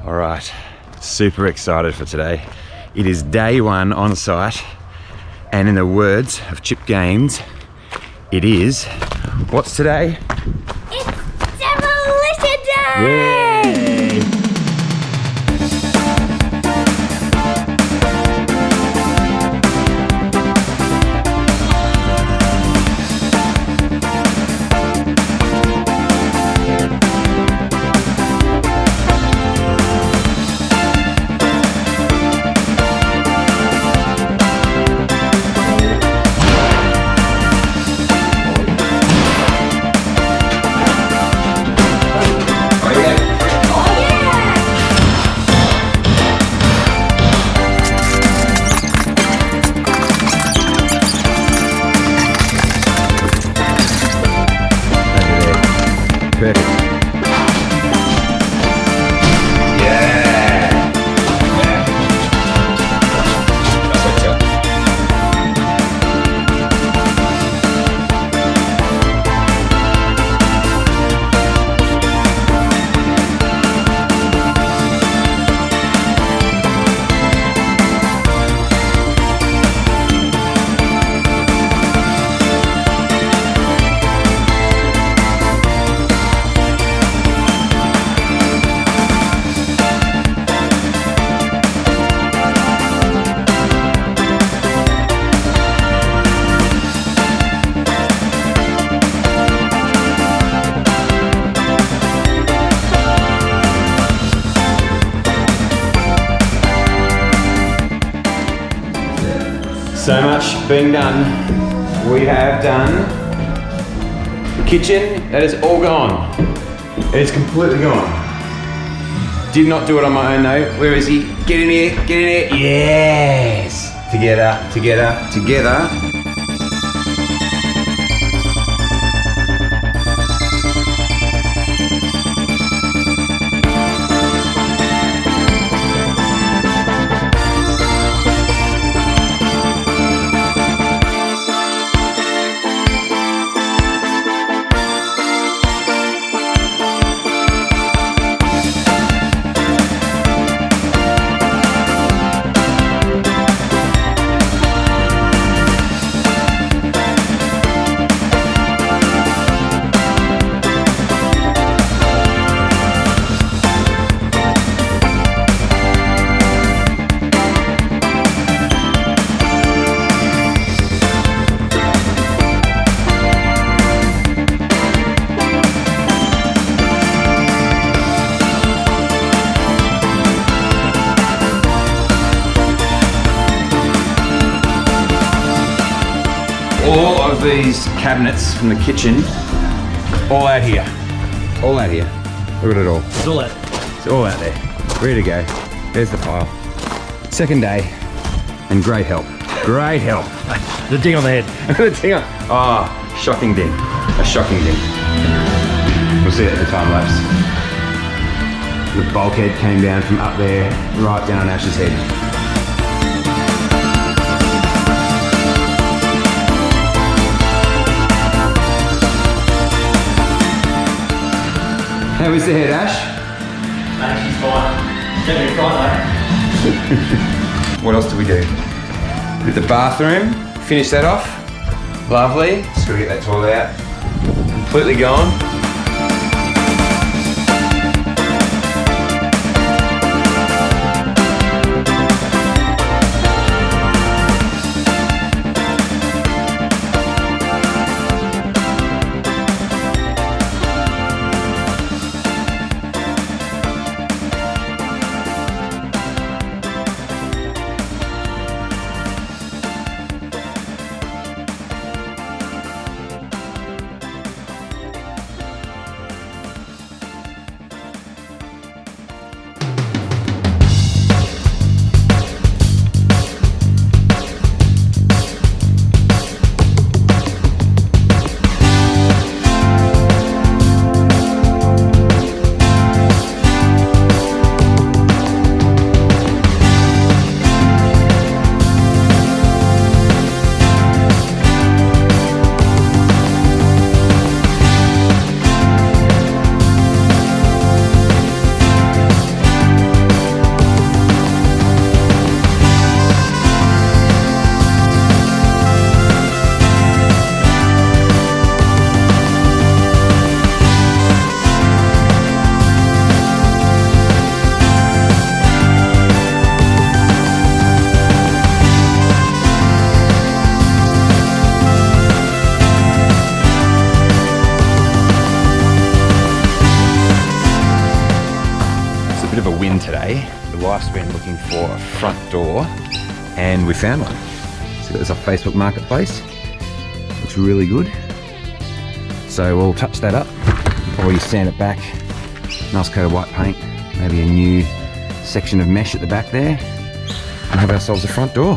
All right, super excited for today. It is day one on site, and in the words of Chip Gaines, it is, what's today? It's demolition day! Yay! Perfect. So much being done. We have done the kitchen. That is all gone. It is completely gone. Did not do it on my own though. Where is he? Get in here, get in here. Yes! Together, together, together. All of these cabinets from the kitchen, all out here. All out here. Look at it all. It's all out. It's all out there. Ready to go. There's the pile. Second day, and great help. Great help. The ding on the head. The ding on. Oh, shocking ding. A shocking ding. We'll see it at the time lapse. The bulkhead came down from up there, right down on Ash's head. How is the head, Ash? Nah, she's fine. Get me fine, What else do we do? With the bathroom, finish that off. Lovely. Just gotta get that toilet out. Completely gone. bit of a win today. The wife's been looking for a front door and we found one. So it's off Facebook Marketplace. Looks really good. So we'll touch that up, probably sand it back, nice coat of white paint, maybe a new section of mesh at the back there, and have ourselves a front door.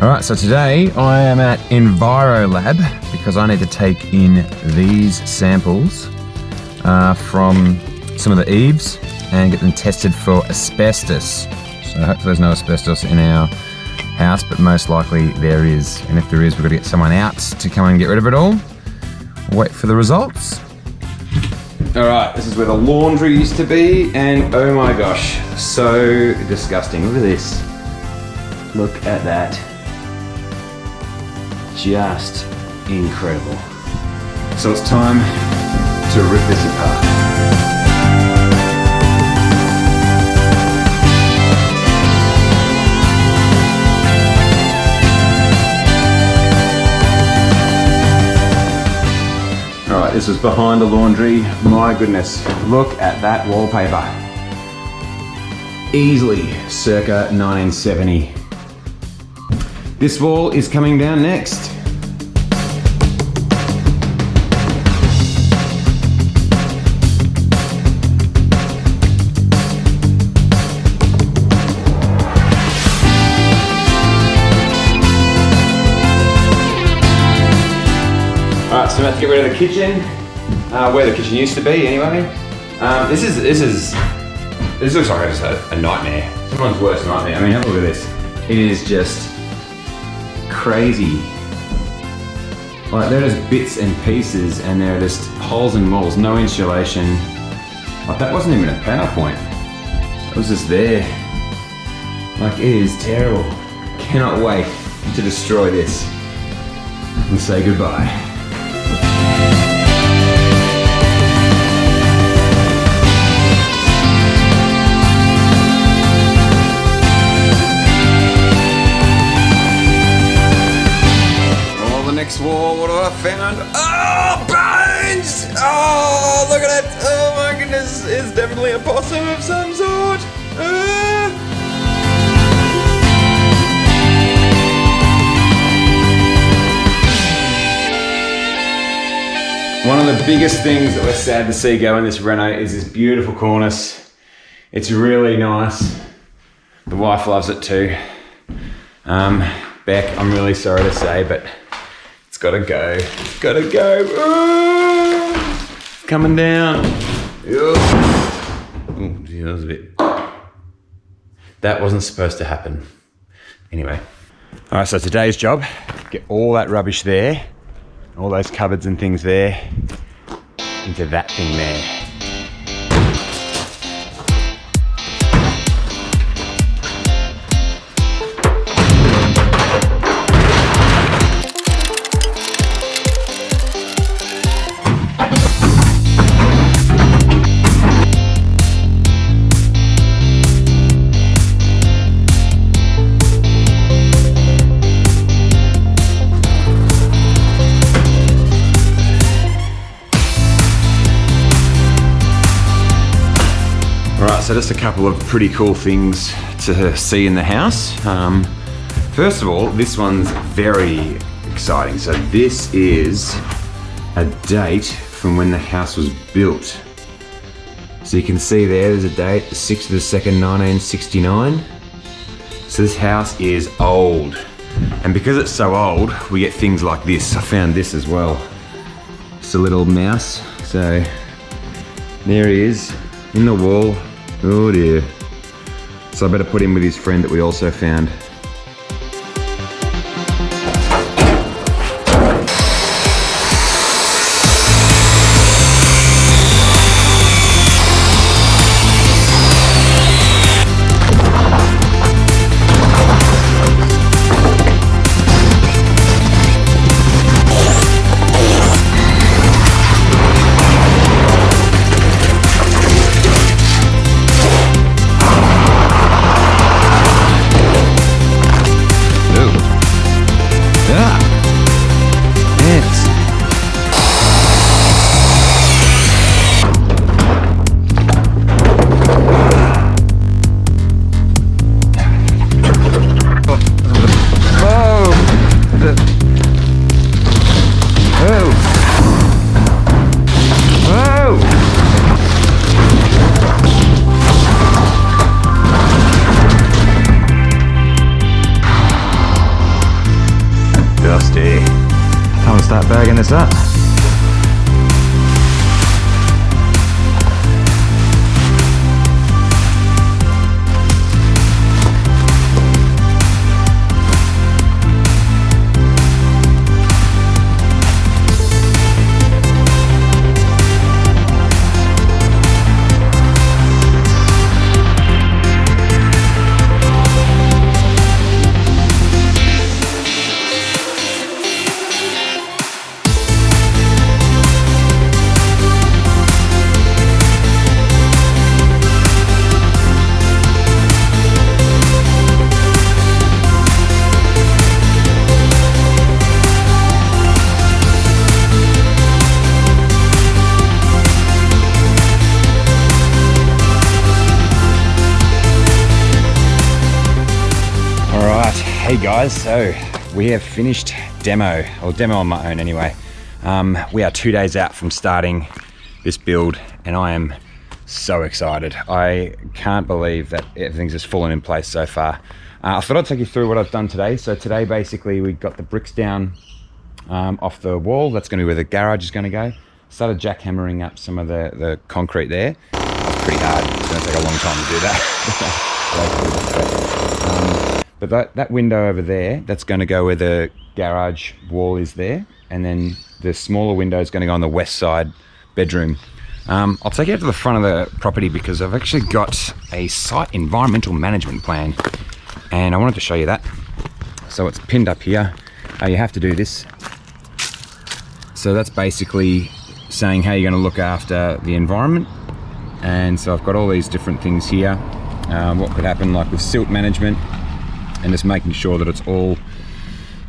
All right, so today I am at EnviroLab because I need to take in these samples from some of the eaves and get them tested for asbestos. So hopefully there's no asbestos in our house, but most likely there is. And if there is, we've got to get someone out to come and get rid of it all. Wait for the results. All right, this is where the laundry used to be, and oh my gosh, so disgusting. Look at this. Look at that. Just incredible. So it's time to rip this apart. Alright, this was behind the laundry. My goodness, look at that wallpaper. Easily circa 1970. This wall is coming down next. Alright, so I'm about to get rid of the kitchen, where the kitchen used to be anyway. This looks like just a nightmare. Someone's worst nightmare. I mean, have a look at this. It is just crazy. Like, there are just bits and pieces and there are just holes and walls, no insulation. Like, that wasn't even a PowerPoint. It was just there. Like, it is terrible. Cannot wait to destroy this and say goodbye. Next wall, what have I found? Oh, bones! Oh, look at it! Oh my goodness, it's definitely a possum of some sort. One of the biggest things that we're sad to see go in this reno is this beautiful cornice. It's really nice. The wife loves it too. Beck, I'm really sorry to say, but it's gotta go. It's gotta go. Ooh, it's coming down. Ooh, gee, that was a bit. That wasn't supposed to happen. Anyway. All right, so today's job, get all that rubbish there, all those cupboards and things there, into that thing there. So just a couple of pretty cool things to see in the house. First of all, this one's very exciting. So this is a date from when the house was built. So you can see there's a date, the 6th of the 2nd, 1969. So this house is old. And because it's so old, we get things like this. I found this as well. It's a little mouse. So there he is in the wall. Oh dear. So I better put him with his friend that we also found. start bagging this up. Hey guys, so we have finished demo on my own anyway. We are 2 days out from starting this build and I am so excited. I can't believe that everything's just fallen in place so far. I thought I'd take you through what I've done today. So today basically we got the bricks down off the wall. That's going to be where the garage is going to go. Started jackhammering up some of the concrete there. That's pretty hard. It's going to take a long time to do that. But that window over there, that's going to go where the garage wall is there. And then the smaller window is going to go on the west side bedroom. I'll take you out to the front of the property because I've actually got a site environmental management plan. And I wanted to show you that. So it's pinned up here. You have to do this. So that's basically saying how you're going to look after the environment. And so I've got all these different things here. What could happen like with silt management. And just making sure that it's all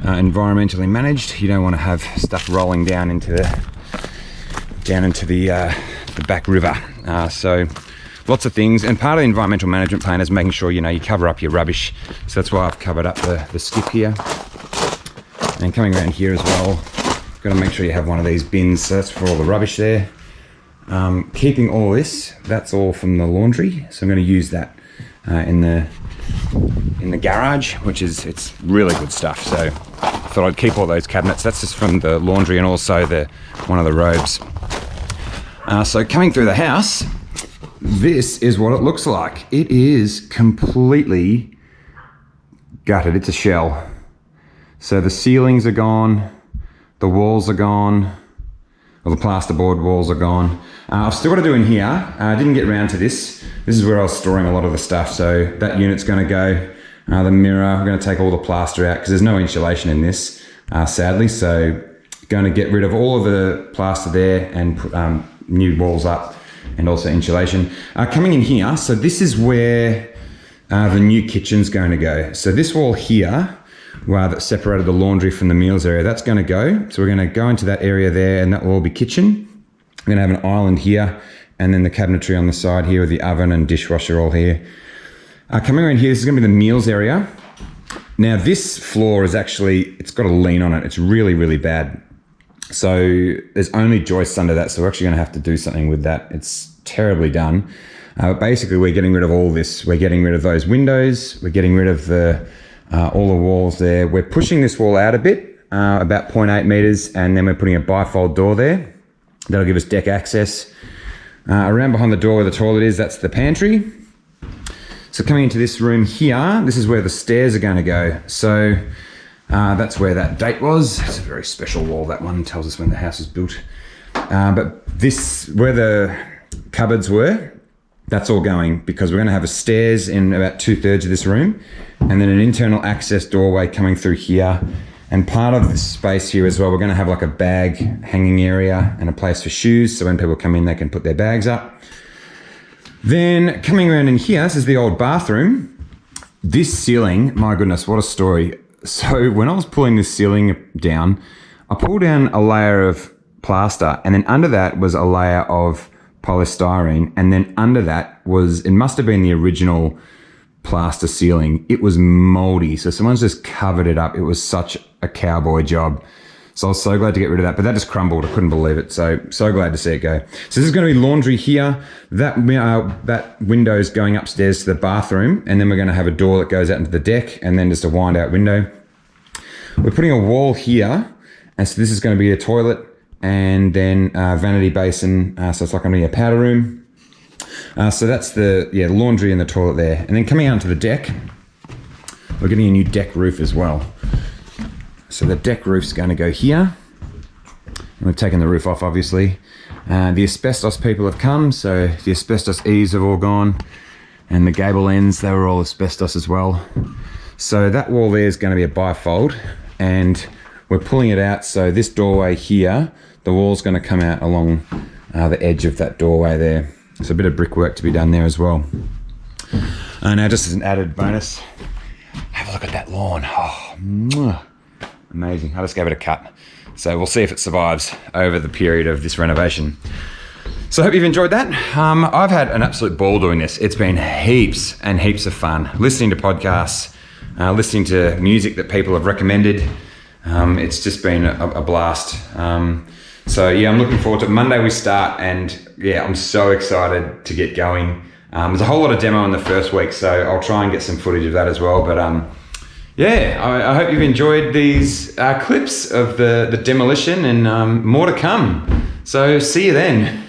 environmentally managed. You don't want to have stuff rolling down into the back river. So lots of things, and part of the environmental management plan is making sure you cover up your rubbish. So that's why I've covered up the skip here. And coming around here as well, got to make sure you have one of these bins. So that's for all the rubbish there. Keeping all this, that's all from the laundry. So I'm going to use that in the garage, which is, it's really good stuff. So I thought I'd keep all those cabinets. That's just from the laundry and also one of the robes. So coming through the house, this is what it looks like. It is completely gutted. It's a shell. So the ceilings are gone, the walls are gone, or the plasterboard walls are gone. I've still got to do in here. I didn't get around to this. This is where I was storing a lot of the stuff. So that unit's going to go. The mirror, I'm going to take all the plaster out because there's no insulation in this, sadly. So going to get rid of all of the plaster there and put new walls up and also insulation. Coming in here, so this is where the new kitchen's going to go. So this wall here, that separated the laundry from the meals area, that's going to go. So we're going to go into that area there and that will all be kitchen. We're going to have an island here and then the cabinetry on the side here with the oven and dishwasher all here. Coming around here, this is going to be the meals area. Now this floor is actually, it's got a lean on it. It's really, really bad. So there's only joists under that. So we're actually going to have to do something with that. It's terribly done. But basically we're getting rid of all this. We're getting rid of those windows. We're getting rid of all the walls there. We're pushing this wall out a bit, about 0.8 meters. And then we're putting a bifold door there. That'll give us deck access. Around behind the door where the toilet is, that's the pantry. So coming into this room here, this is where the stairs are going to go. So that's where that date was. It's a very special wall, that one. Tells us when the house was built. But this, where the cupboards were, that's all going because we're going to have a stairs in about 2/3 of this room and then an internal access doorway coming through here. And part of this space here as well, we're going to have like a bag hanging area and a place for shoes. So when people come in, they can put their bags up. Then coming around in here, this is the old bathroom. This ceiling, my goodness, what a story. So when I was pulling this ceiling down, I pulled down a layer of plaster and then under that was a layer of polystyrene. And then under that was, it must have been the original plaster ceiling. It was moldy. So someone's just covered it up. It was such a cowboy job. So I was so glad to get rid of that, but that just crumbled. I couldn't believe it. So glad to see it go. So this is going to be laundry here. That window's going upstairs to the bathroom, and then we're going to have a door that goes out into the deck, and then just a wind out window. We're putting a wall here, And so this is going to be a toilet and then vanity basin. So it's like going to be a powder room. So that's the laundry and the toilet there. And then coming out to the deck, we're getting a new deck roof as well. So the deck roof's going to go here. And we've taken the roof off, obviously. The asbestos people have come, so the asbestos eaves have all gone. And the gable ends, they were all asbestos as well. So that wall there is going to be a bifold. And we're pulling it out, so this doorway here, the wall's going to come out along the edge of that doorway there. So a bit of brickwork to be done there as well. And now just as an added bonus, have a look at that lawn. Oh, mwah. Amazing. I just gave it a cut. So we'll see if it survives over the period of this renovation. So I hope you've enjoyed that. I've had an absolute ball doing this. It's been heaps and heaps of fun. Listening to podcasts, listening to music that people have recommended. It's just been a blast. So yeah, I'm looking forward to it. Monday we start, and yeah, I'm so excited to get going. There's a whole lot of demo in the first week, so I'll try and get some footage of that as well. But yeah, I hope you've enjoyed these clips of the demolition, and more to come. So see you then.